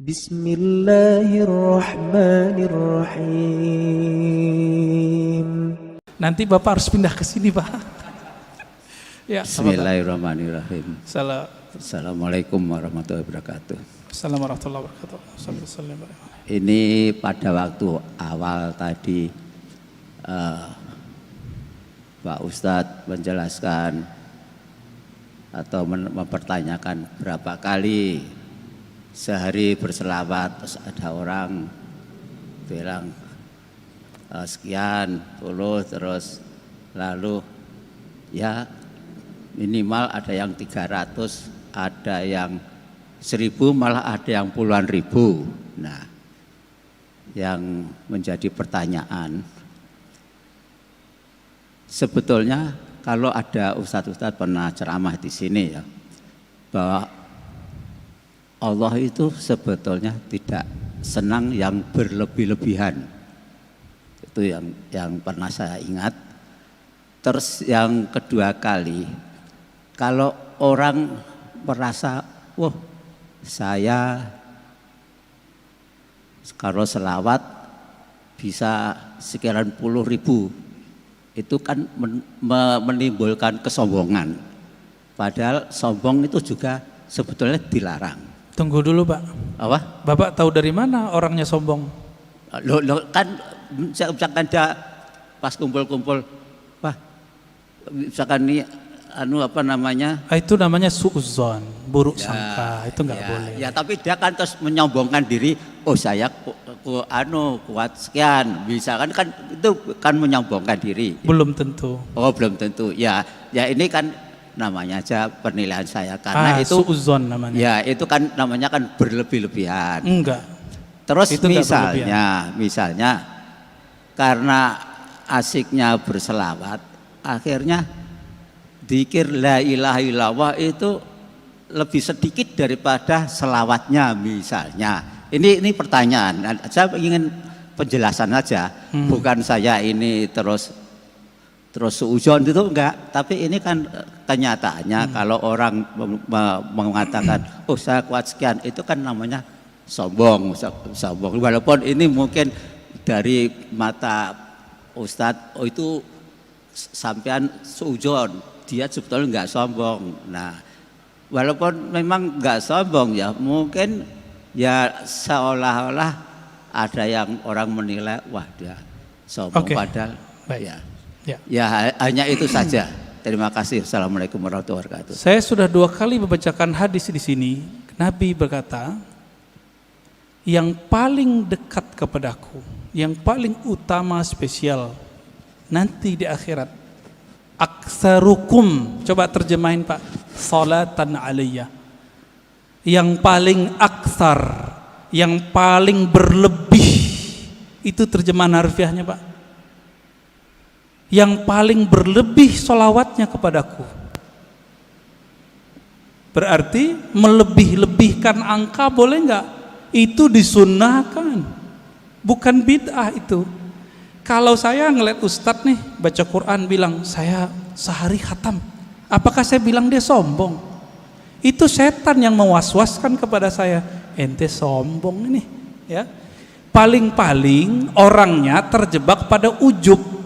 Bismillahirrahmanirrahim. Nanti Bapak harus pindah ke sini, Pak. Ya, Bismillahirrahmanirrahim. Assalamualaikum warahmatullahi wabarakatuh. Assalamualaikum warahmatullahi wabarakatuh. Ini pada waktu awal tadi Pak Ustadz menjelaskan atau mempertanyakan berapa kali sehari berselawat, terus ada orang bilang sekian puluh, terus lalu ya minimal ada yang 300, ada yang 1000, malah ada yang puluhan ribu. Nah, yang menjadi pertanyaan, sebetulnya kalau ada ustadz-ustadz pernah ceramah di sini ya, bahwa Allah itu sebetulnya tidak senang yang berlebih-lebihan. Itu yang pernah saya ingat. Terus yang kedua kali, kalau orang merasa, wah saya kalau selawat bisa sekian puluh ribu, itu kan menimbulkan kesombongan. Padahal sombong itu juga sebetulnya dilarang. Tunggu dulu, Pak. Apa? Bapak tahu dari mana orangnya sombong? Lo kan misalkan dia pas kumpul-kumpul, wah misalkan ini apa namanya? Itu namanya suudzon, buruk sangka. Itu nggak boleh. Ya, tapi dia kan terus menyombongkan diri. Oh saya kuat sekian, bisa kan itu kan menyombongkan diri. Belum tentu. Oh belum tentu. Ya ini kan namanya aja penilaian saya, karena itu suudzon namanya. Ya itu kan namanya kan berlebih-lebihan. Enggak. Terus itu misalnya karena asiknya berselawat, akhirnya dzikir la ilaha illallah itu lebih sedikit daripada selawatnya misalnya. Ini pertanyaan. Saya ingin penjelasan aja, bukan saya ini terus suudzon itu enggak, tapi ini kan kenyataannya kalau orang mengatakan oh saya kuat sekian, itu kan namanya sombong. Walaupun ini mungkin dari mata Ustadz, oh itu sampean suudzon, dia sebetulnya enggak sombong. Nah, walaupun memang enggak sombong ya, mungkin ya seolah-olah ada yang orang menilai wah dia sombong. Padahal ya hanya itu saja. Terima kasih. Assalamualaikum warahmatullahi wabarakatuh. Saya sudah 2 kali membacakan hadis di sini. Nabi berkata, yang paling dekat kepadaku, yang paling utama spesial nanti di akhirat, aktsarukum, coba terjemahin Pak, salatan alayya. Yang paling aktsar, yang paling berlebih, itu terjemahan harfiahnya Pak. Yang paling berlebih sholawatnya kepadaku. Berarti melebih-lebihkan angka boleh enggak? Itu disunnahkan, bukan bid'ah itu. Kalau saya ngeliat ustadz nih baca Quran bilang saya sehari khatam, apakah saya bilang dia sombong? Itu setan yang mewaswaskan kepada saya, ente sombong ini ya. Paling-paling orangnya terjebak pada ujub.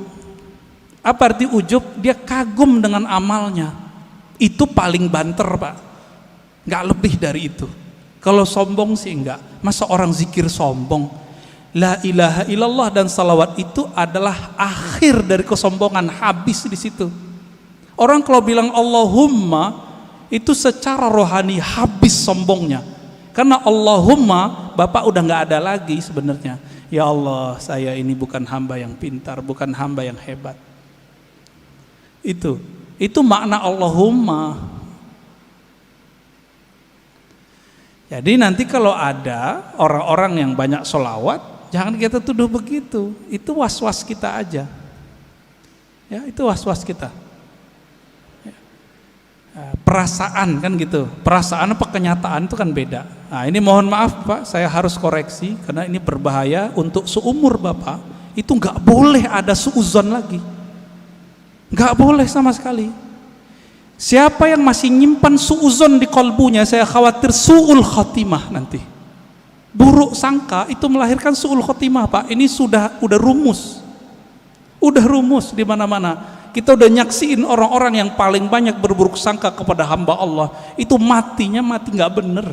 Apa arti ujub? Dia kagum dengan amalnya. Itu paling banter Pak, nggak lebih dari itu. Kalau sombong sih enggak. Masa orang zikir sombong? La ilaha illallah dan salawat itu adalah akhir dari kesombongan, habis di situ. Orang kalau bilang Allahumma, itu secara rohani habis sombongnya. Karena Allahumma, Bapak udah nggak ada lagi sebenarnya. Ya Allah, saya ini bukan hamba yang pintar, bukan hamba yang hebat. Itu makna Allahumma. Jadi nanti kalau ada orang-orang yang banyak sholawat, jangan kita tuduh begitu. Itu was-was kita aja. Ya, itu was-was kita. Ya. Perasaan kan gitu. Perasaan apa kenyataan itu kan beda. Nah, ini mohon maaf Pak, saya harus koreksi karena ini berbahaya untuk seumur Bapak. Itu nggak boleh ada suudzon lagi. Nggak boleh sama sekali. Siapa yang masih nyimpan suudzon di kolbunya, saya khawatir su'ul khatimah nanti. Buruk sangka itu melahirkan su'ul khotimah, Pak. Ini udah rumus. Udah rumus di mana-mana. Kita udah nyaksiin orang-orang yang paling banyak berburuk sangka kepada hamba Allah, itu mati nggak bener.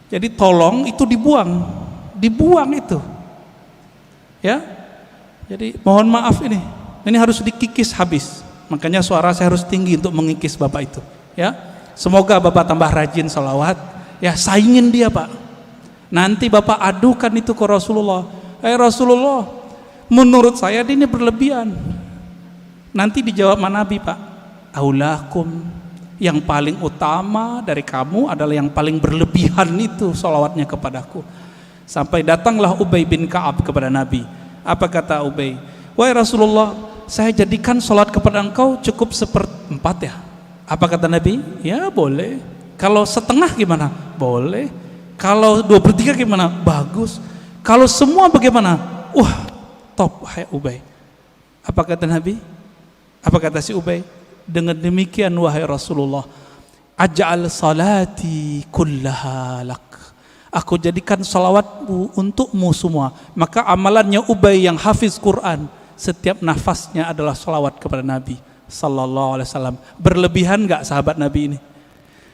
Jadi tolong itu dibuang itu. Ya. Jadi mohon maaf ini harus dikikis habis. Makanya suara saya harus tinggi untuk mengikis Bapak itu. Ya. Semoga Bapak tambah rajin sholawat. Ya, saingin dia, Pak. Nanti Bapak adukan itu ke Rasulullah. Rasulullah, menurut saya ini berlebihan. Nanti dijawab Nabi, Pak, aulakum, yang paling utama dari kamu adalah yang paling berlebihan itu sholawatnya kepadaku. Sampai datanglah Ubay bin Ka'ab kepada Nabi. Apa kata Ubay? Wahai Rasulullah, saya jadikan sholat kepada engkau cukup 1/4 ya. Apa kata Nabi? Ya boleh. Kalau setengah gimana? Boleh. Kalau 2/3 gimana? Bagus. Kalau semua bagaimana? Wah, top, hai Ubay. Apa kata Nabi? Apa kata si Ubay? Dengan demikian wahai Rasulullah, aj'al salati kullaha lak. Aku jadikan salawatmu untukmu semua. Maka amalannya Ubay yang hafiz Quran, setiap nafasnya adalah salawat kepada Nabi sallallahu alaihi wasallam. Berlebihan enggak sahabat Nabi ini?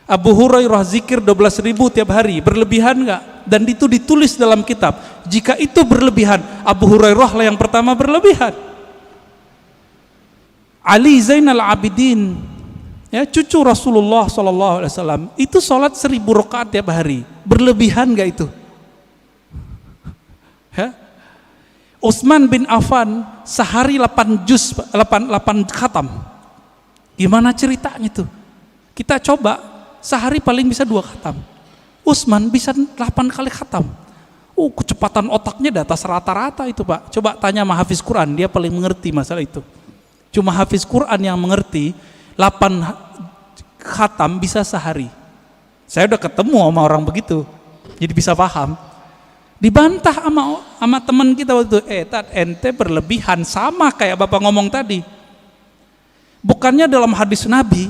Abu Hurairah zikir 12.000 tiap hari, berlebihan enggak? Dan itu ditulis dalam kitab. Jika itu berlebihan, Abu Hurairah lah yang pertama berlebihan. Ali Zainal Abidin, ya, cucu Rasulullah SAW, itu sholat 1000 rakaat tiap hari. Berlebihan enggak itu? Ya? Utsman bin Affan sehari 8 khatam. Gimana ceritanya itu? Kita coba sehari paling bisa 2 khatam. Utsman bisa 8 kali khatam. Kecepatan otaknya di atas rata-rata itu, Pak. Coba tanya sama hafiz Quran, dia paling mengerti masalah itu. Cuma hafiz Quran yang mengerti 8 khatam bisa sehari. Saya udah ketemu sama orang begitu, jadi bisa paham. Dibantah sama teman kita waktu itu, ente berlebihan, sama kayak Bapak ngomong tadi. Bukannya dalam hadis Nabi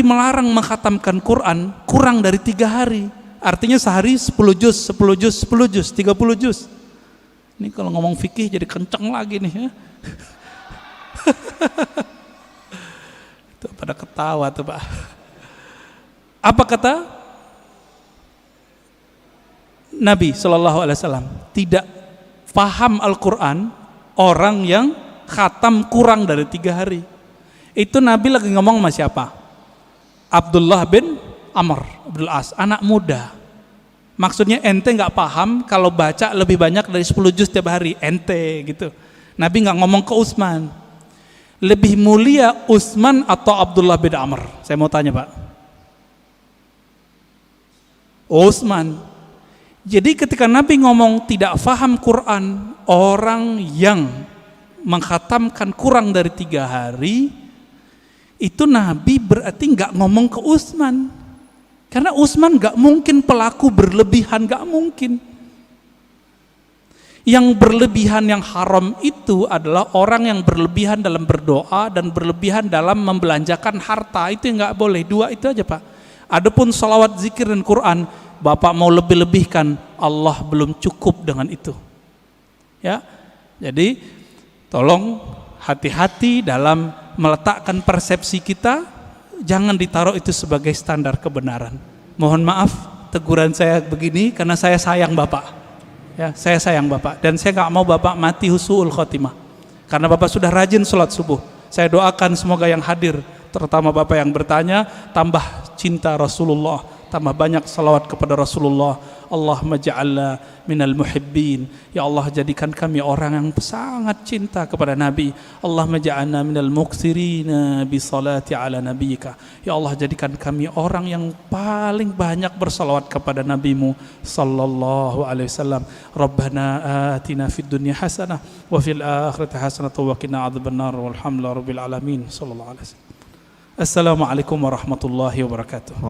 melarang mengkhatamkan Quran kurang dari 3 hari. Artinya sehari 10 juz, 10 juz, 10 juz, 30 juz. Ini kalau ngomong fikih jadi kenceng lagi nih ya. Itu pada ketawa tuh, Pak. Apa kata Nabi SAW? Tidak paham Al-Quran orang yang khatam kurang dari 3 hari. Itu Nabi lagi ngomong sama siapa? Abdullah bin Amr Abdul As, anak muda. Maksudnya ente gak paham kalau baca lebih banyak dari 10 juz tiap hari, ente gitu. Nabi gak ngomong ke Utsman. Lebih mulia Utsman atau Abdullah bin Amr? Saya mau tanya, Pak. Utsman. Jadi ketika Nabi ngomong tidak faham Quran, orang yang mengkhatamkan kurang dari 3 hari, itu Nabi berarti nggak ngomong ke Utsman. Karena Utsman nggak mungkin pelaku berlebihan, nggak mungkin. Yang berlebihan yang haram itu adalah orang yang berlebihan dalam berdoa dan berlebihan dalam membelanjakan harta. Itu yang nggak boleh. 2 itu aja, Pak. Adapun salawat, zikir dan Quran, Bapak mau lebih-lebihkan, Allah belum cukup dengan itu. Ya, jadi tolong hati-hati dalam meletakkan persepsi kita, jangan ditaruh itu sebagai standar kebenaran. Mohon maaf teguran saya begini karena saya sayang Bapak. Ya, saya sayang Bapak dan saya nggak mau Bapak mati husnul khotimah. Karena Bapak sudah rajin sholat subuh. Saya doakan semoga yang hadir, terutama Bapak yang bertanya, tambah cinta Rasulullah, tambah banyak salawat kepada Rasulullah. Allahumma ja'alna minal muhibbin. Ya Allah, jadikan kami orang yang sangat cinta kepada Nabi. Allahumma ja'alna minal muktsirina bi salati ala nabiyyika. Ya Allah, jadikan kami orang yang paling banyak bersalawat kepada nabimu sallallahu alaihi wasallam. Rabbana atina fid dunya hasanah wa fil akhirati hasanah wa qina adzabannar. Walhamdulillahirabbil alamin. Sallallahu alaihi wasallam. Assalamualaikum warahmatullahi wabarakatuh.